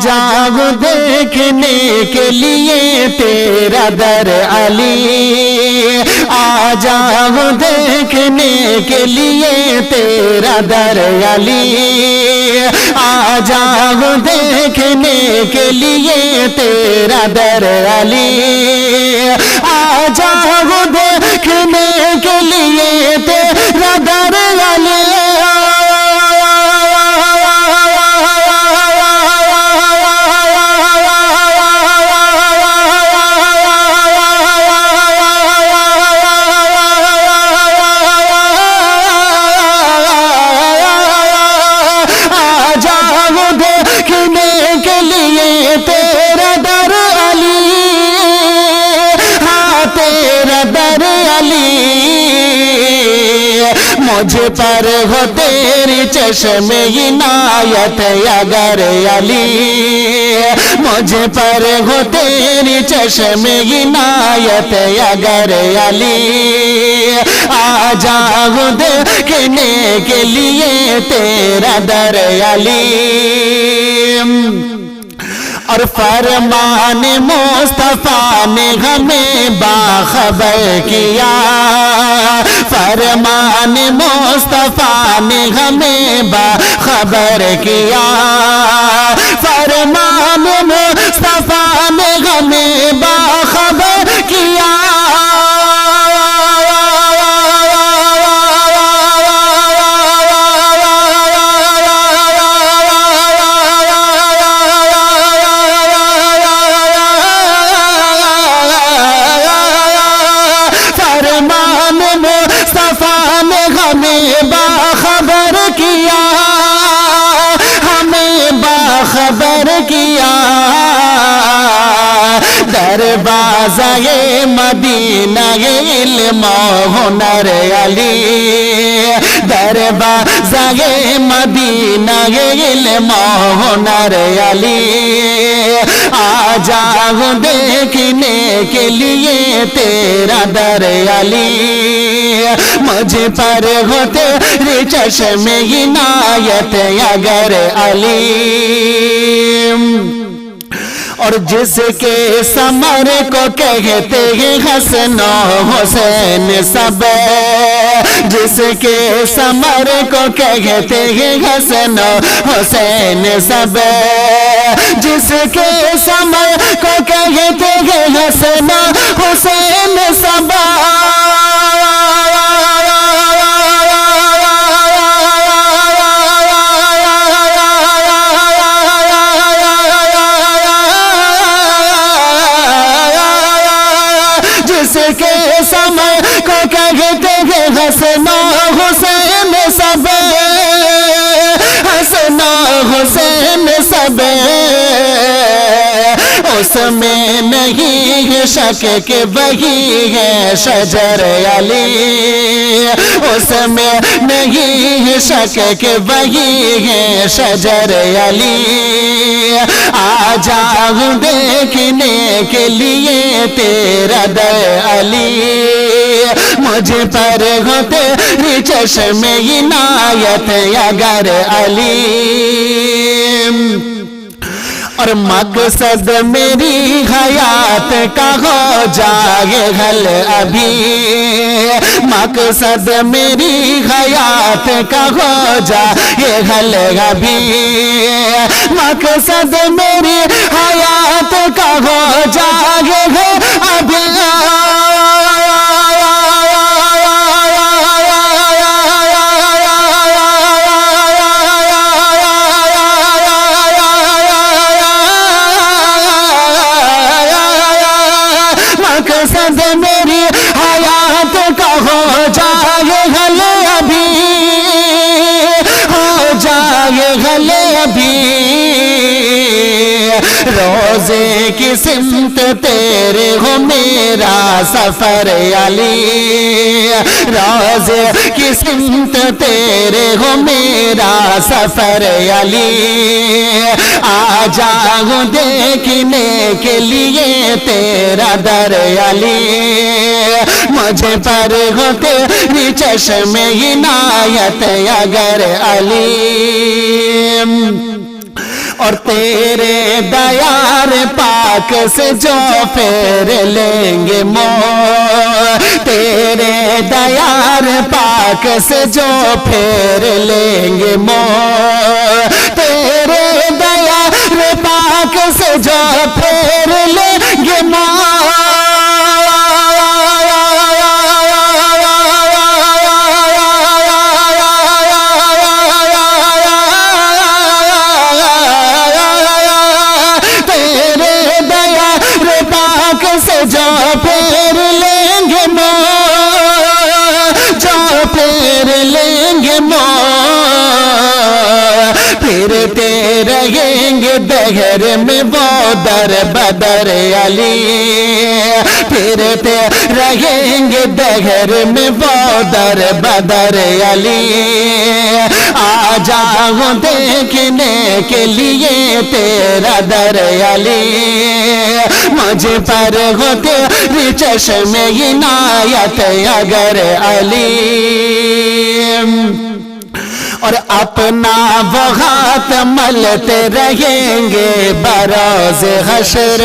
जाओ देखने के लिए तेरा दर अली, आ जाओ देखने के लिए तेरा दर अली, आ जाओ देखने के लिए तेरा दर अली, आ जाओ देखने के लिए तेरा दर अली। मुझ पर हो तेरी चश्मे इनायत अगर अली, मुझ पर हो तेरी चश्मे इनायत अगर अली, आ जाओ देखने के लिए तेरा दर अली। और फरमान मुस्तफा ने हमें बाखबर किया, फरमान मुस्तफा ने हमें बाखबर किया, फरमान मुस्तफा ने हमें बाखबर किया। खबर किया दरवाज़े मदीना इल्म हुनर अली, दरवाज़े मदीना इल्म हुनर अली, आ जाओ देखने के लिए तेरा दर अली, मुझ पर हो तेरे चश्मे इनायत अगर अली। और जिसके समर को कहते हैं हसन हुसैन सब, जिसके समर को कहते हैं हसन हुसैन सब, जिसके समर को कहते हैं हसन हुसैन सब, जिसके समय को कहते हैं हसना हुसैन सब, हसना हुसैन सब, उसमें नहीं है शक कि वही है शजर अली, उसमें नहीं है शक कि वही है शजर अली, आ जाओ देखने के लिए तेरा दर अली, मुझ पर हो तेरी चश्मे इनायत अगर अली। और मकसद मेरी हयात का हो जाए हल अभी, मकसद मेरी हयात का हो जाए हल अभी, मकसद मेरी हयात का हो जाए अभी। मकसद मेरी हयात का हो जाए हले अभी, हो जाए हले अभी, रोजे की सिमत तेरे हो मेरा सफर अली, रोजे की सिमत तेरे हो मेरा सफर अली, आ जाओ देखने के लिए तेरा दर अली, मुझे पर हो तेरी चश्मे इनायत अगर अली। اور تیرے دیار پاک سے جو پھیر لیں گے منہ، تیرے دیار پاک سے جو پھیر لیں گے منہ، تیرے دیار پاک سے جو پھیر لیں گے منہ، جو پھیر لیں گے منہ، جو پھیر لیں گے منہ، پھرتے رہیں گے دہر میں وہ در بدر علی، پھرتے رہیں گے دہر میں وہ در بدر علی، آ جاؤ دیکھنے کے لیے تیرا در علی، مجھ پر ہو تیری چشم عنایت اگر علی، اور اپنا وہ ہاتھ ملتے رہیں گے بروز حشر،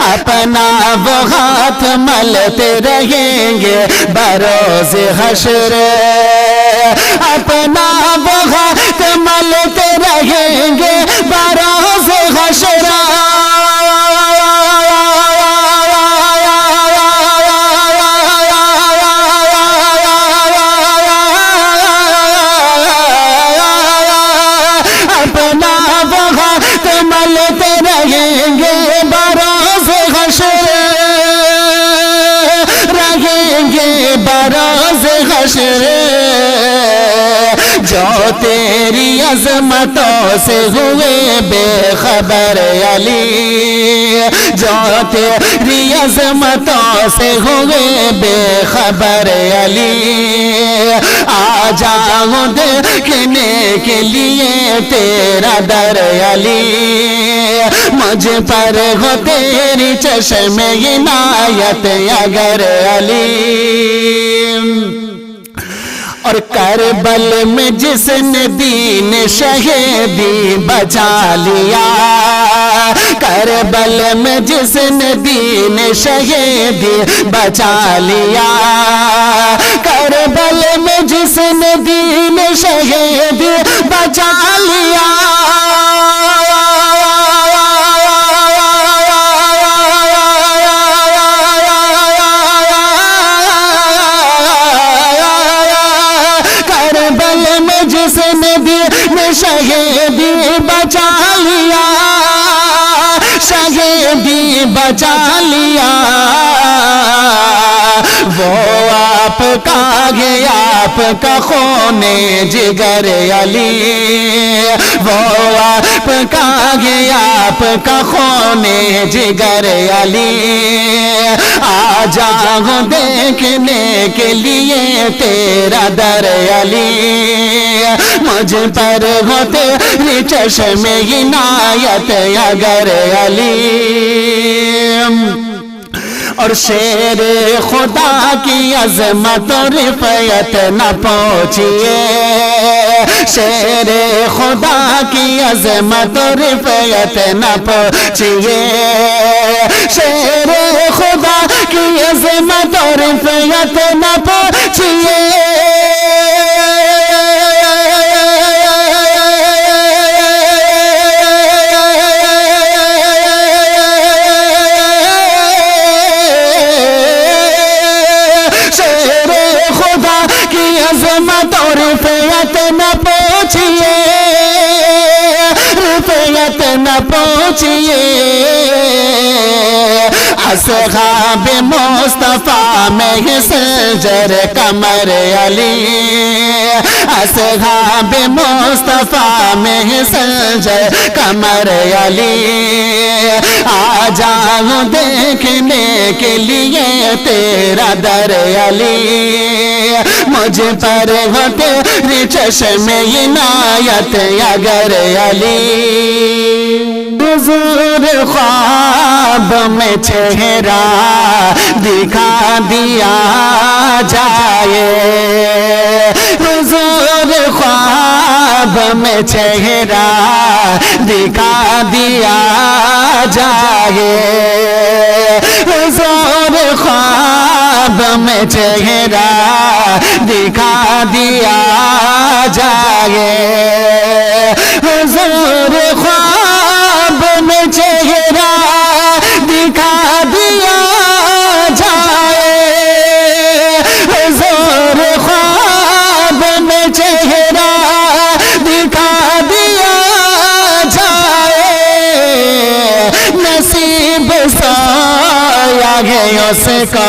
اپنا وہ ہاتھ ملتے رہیں گے بروز حشر، اپنا وہ ہاتھ ملتے رہیں گے بروز حشر، بروز حشر، جو تیری عظمتوں سے ہوئے بے خبر علی، جو تیری عظمتوں سے ہوئے بے خبر علی، آ جاؤ دیکھنے کے لیے تیرا در علی، مجھ پر ہو تیری چشم عنایت اگر علی، اور کربل میں جس نے دین شہیدی بچا لیا، کربل میں جس نے دین شہیدی بچا لیا، کربل میں جس نے دین شہیدی بچا لیا، شہیدی بچا لیا، شہیدی بچا لیا، وہ آپ کا ہے آپ کا خون جگر علی، وہ آپ کا ہے آپ کا خون جگر علی، آ جاؤ دیکھنے کے لیے تیرا در علی، مجھ پر ہو تیری چشم عنایت اگر علی، اور شیر خدا کی عظمت و رفعت نہ پہنچیے، شیر خدا کی عظمت و رفعت نہ پہنچیے، شیر خدا کی عظمت و رفعت نہ پہنچیے، عظمت اور رفعت نہ پہنچیے، رفعت نہ پہنچیے، اصحاب مصطفیٰ میں سنجر قمر علی، اصحاب مصطفیٰ میں سنجر قمر علی، آ جاؤ دیکھنے کے لیے تیرا در علی، مجھ پر ہو تیری چشم عنایت اگر علی، حضور خواہ ख्वाब में चेहरा दिखा दिया जाए हुजूर ख्वाब में चेहरा दिखा दिया जाए हुजूर ख्वाब में चेहरा दिखा दिया जाए हुजूर ख्वाब में चेहरा दिखा दिया जाए हुजूर ख्वाब में चेहरा दिखा दिया जाए नसीब सोया है उसको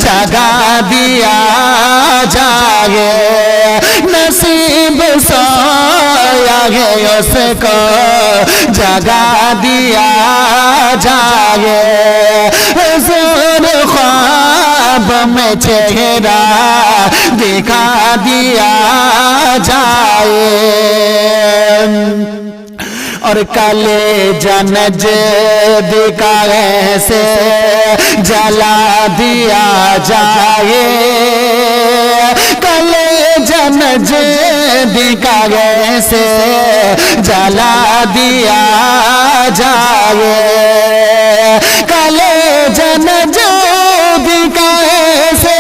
जगा दिया जाए नसीब सोया है उसको जगा दिया जाए हुजूर ख्वाब में चेहरा दिखा दिया जाए और काले जनज दिखाए से जला दिया जाए काले जनज दिखाए से जला दिया जाए काले जनज दिखाए से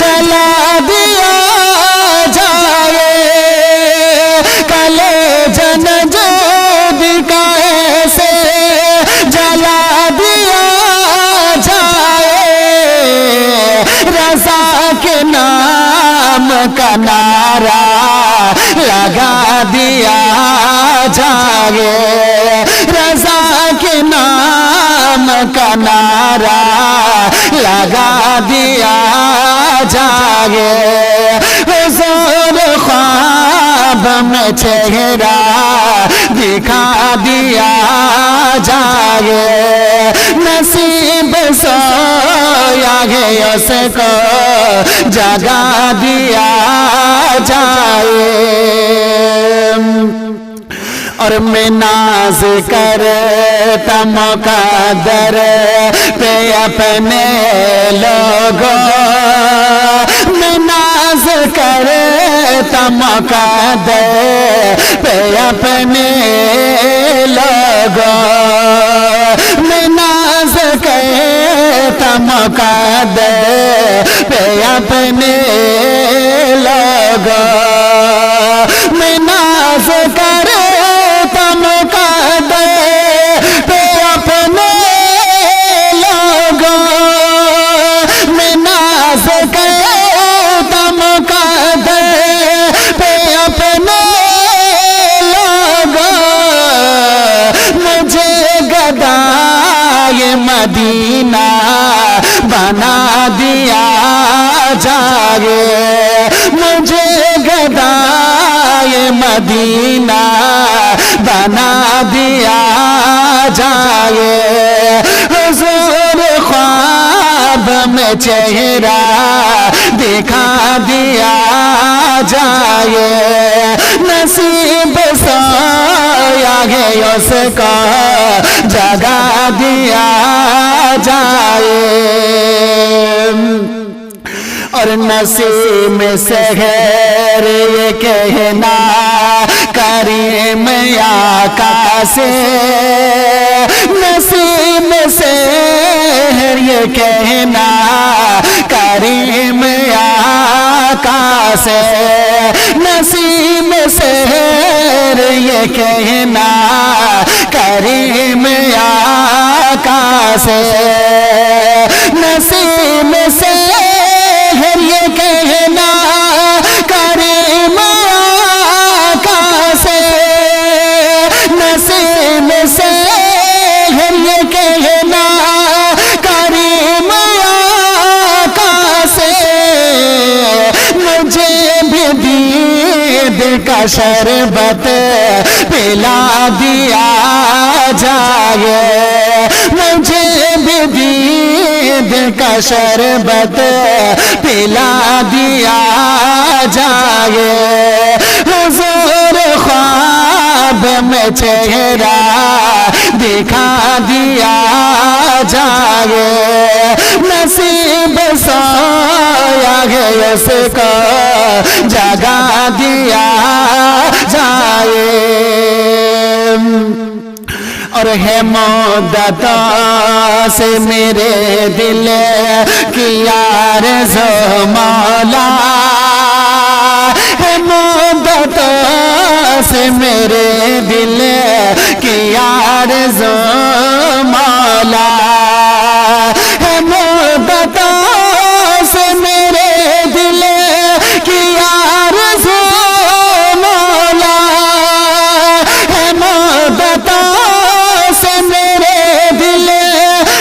जला दिया जाए काले जनज कैसे जला दिया जाए रज़ा के नाम का नारा लगा दिया जाए रज़ा के नाम का नारा लगा दिया जाए हुजूर ख्वाब में चेहरा दिखा दिया जाए नसीब सोया है उसको जगा दिया जाए और मैं नाज करता मुक़द्दर पे अपने लोगों मैं नाज करता मुक़द्दर पे अपने लोगों मैं नाज करता मुक़द्दर पे अपने लोगों मैं नाज करता मुक़द्दर पे अपने लोगों मैं नाज करता मुक़द्दर पे अपने लोगों मुझे गदाए मदीना बना दिया जाए मुझे गदाए मदीना बना दिया जाए हुजूर ख्वाब में चेहरा दिखा दिया जाए नसीब सोया है उसको जगा दिया जाए और नसीब शहर ये कहना करीम आका से नसीब शहर ये कहना करीम आका से नसीब शहर ये कहना करीम आका से नसीब शहर ये कहना करीम आका से नसीब शहर ये कहना करीम आका से मुझे भी दीद का शरबत पिला दिया जाए मुझे भी दीद का शरबत पिला दिया जाए हुजूर ख्वाब میں چہرہ دکھا دیا جائے نصیب سویا ہے اس کو جگا دیا جائے اور ہے مدتوں سے میرے دل کی آرزو مولا ہے مدتوں سے میرے دل کی آرزو مولا ہے مدتوں سے میرے دل کی آرزو مولا ہے مدتوں سے میرے دل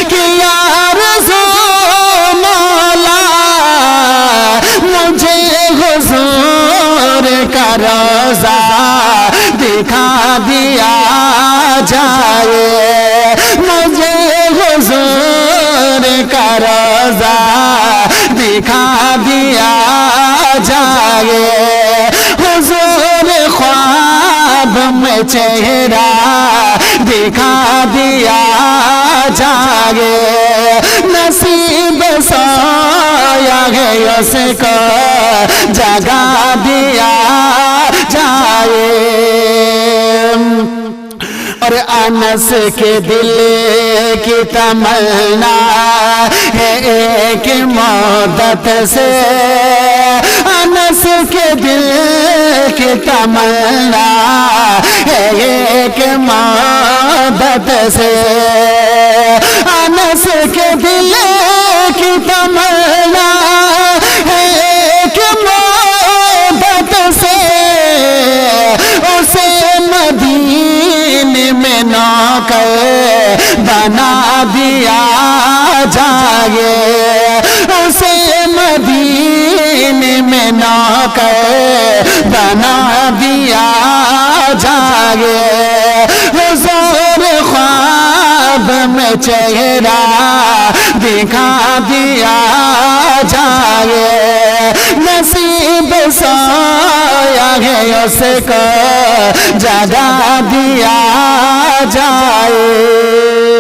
کی آرزو مولا مجھے حضور کا روضہ دکھا دیا جائے مجھے حضور کا روضہ دکھا دیا جائے حضور خواب میں چہرہ دکھا دیا جائے نصیب سویا ہے اس کو جگا دیا جائے اور انس کے دل کی تمنا ہے ایک مدت سے انس کے دل کی تمنا ہے ایک مدت سے انس کے دل کی تمنا ہے ایک مدت سے اسے مدینے میں نوکر بنا دیا جائے اسے مدینے میں نوکر بنا دیا جائے حضور خواب میں چہرہ دکھا دیا جائے نصیب سویا ہے اس کو جگا دیا جائے